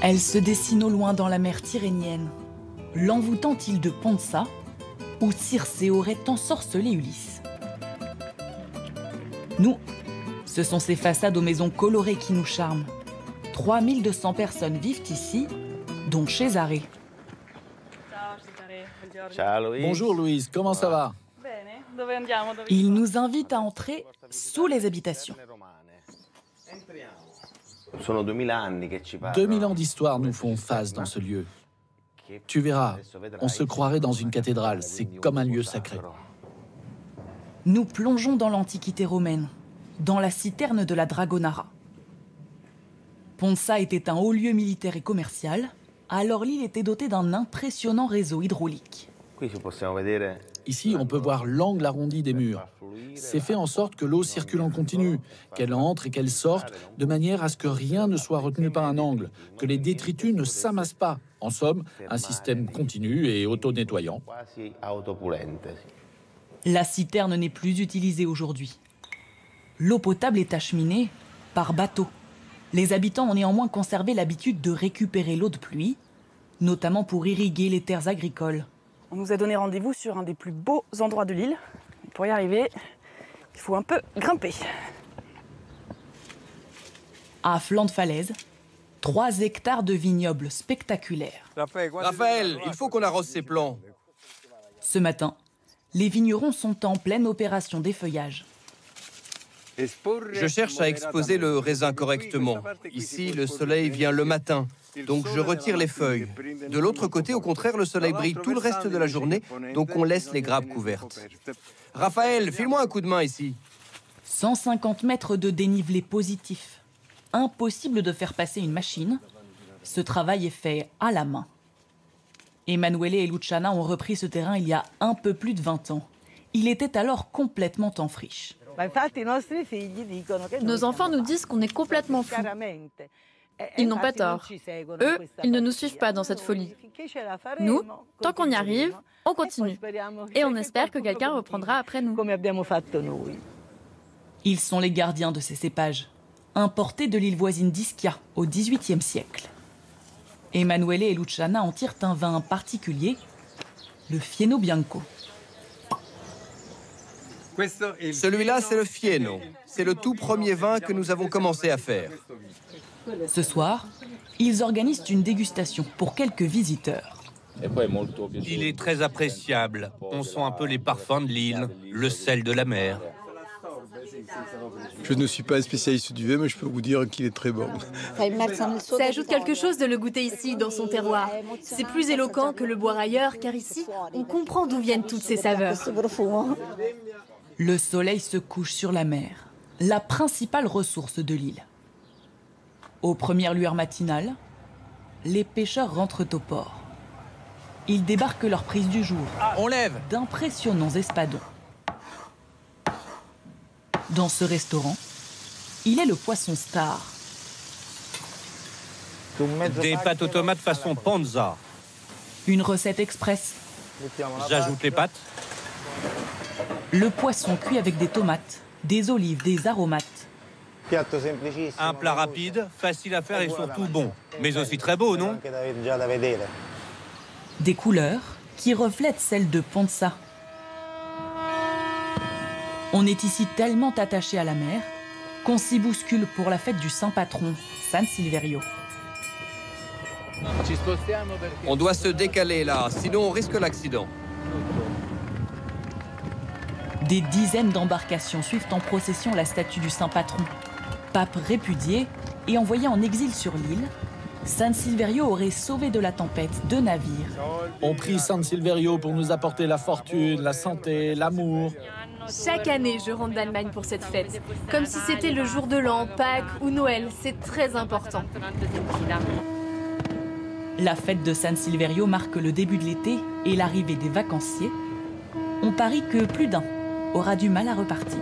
Elle se dessine au loin dans la mer Tyrrhénienne, l'envoûtante île de Ponza, où Circé aurait ensorcelé Ulysse. Nous, ce sont ces façades aux maisons colorées qui nous charment. 3200 personnes vivent ici, dont Cesare. Bonjour Louise, comment ça va? Il nous invite à entrer sous les habitations. 2000 ans d'histoire nous font face dans ce lieu. Tu verras, on se croirait dans une cathédrale, c'est comme un lieu sacré. Nous plongeons dans l'Antiquité romaine, dans la citerne de la Dragonara. Ponza était un haut lieu militaire et commercial, alors l'île était dotée d'un impressionnant réseau hydraulique. Ici, on peut voir l'angle arrondi des murs. C'est fait en sorte que l'eau circule en continu, qu'elle entre et qu'elle sorte, de manière à ce que rien ne soit retenu par un angle, que les détritus ne s'amassent pas. En somme, un système continu et auto-nettoyant. La citerne n'est plus utilisée aujourd'hui. L'eau potable est acheminée par bateau. Les habitants ont néanmoins conservé l'habitude de récupérer l'eau de pluie, notamment pour irriguer les terres agricoles. On nous a donné rendez-vous sur un des plus beaux endroits de l'île. Pour y arriver, il faut un peu grimper. À flanc de falaise, 3 hectares de vignobles spectaculaires. Raphaël, il faut qu'on arrose ces plants. Ce matin, les vignerons sont en pleine opération d'effeuillage. Je cherche à exposer le raisin correctement. Ici, le soleil vient le matin, donc je retire les feuilles. De l'autre côté, au contraire, le soleil brille tout le reste de la journée, donc on laisse les grappes couvertes. Raphaël, file-moi un coup de main ici. 150 mètres de dénivelé positif. Impossible de faire passer une machine. Ce travail est fait à la main. Emanuele et Luciana ont repris ce terrain il y a un peu plus de 20 ans. Il était alors complètement en friche. Nos enfants nous disent qu'on est complètement fous. Ils n'ont pas tort. Eux, ils ne nous suivent pas dans cette folie. Nous, tant qu'on y arrive, on continue. Et on espère que quelqu'un reprendra après nous. Ils sont les gardiens de ces cépages, importés de l'île voisine d'Ischia au XVIIIe siècle. Emanuele et Luciana en tirent un vin particulier, le Fieno Bianco. Celui-là, c'est le Fieno. C'est le tout premier vin que nous avons commencé à faire. Ce soir, ils organisent une dégustation pour quelques visiteurs. Il est très appréciable. On sent un peu les parfums de l'île, le sel de la mer. Je ne suis pas un spécialiste du vin, mais je peux vous dire qu'il est très bon. Ça ajoute quelque chose de le goûter ici, dans son terroir. C'est plus éloquent que le boire ailleurs, car ici, on comprend d'où viennent toutes ces saveurs. Le soleil se couche sur la mer, la principale ressource de l'île. Aux premières lueurs matinales, les pêcheurs rentrent au port. Ils débarquent leur prise du jour. On lève! D'impressionnants espadons. Dans ce restaurant, il est le poisson star. Des pâtes aux tomates façon Ponza. Une recette express. J'ajoute les pâtes. Le poisson cuit avec des tomates, des olives, des aromates. Un plat rapide, facile à faire et surtout bon. Mais aussi très beau, non? Des couleurs qui reflètent celles de Ponza. On est ici tellement attaché à la mer qu'on s'y bouscule pour la fête du saint patron, San Silverio. On doit se décaler là, sinon on risque l'accident. Des dizaines d'embarcations suivent en procession la statue du saint patron. Pape répudié et envoyé en exil sur l'île, San Silverio aurait sauvé de la tempête 2 navires. On prie San Silverio pour nous apporter la fortune, la santé, l'amour. Chaque année, je rentre d'Allemagne pour cette fête. Comme si c'était le jour de l'an, Pâques ou Noël. C'est très important. La fête de San Silverio marque le début de l'été et l'arrivée des vacanciers. On parie que plus d'un aura du mal à repartir.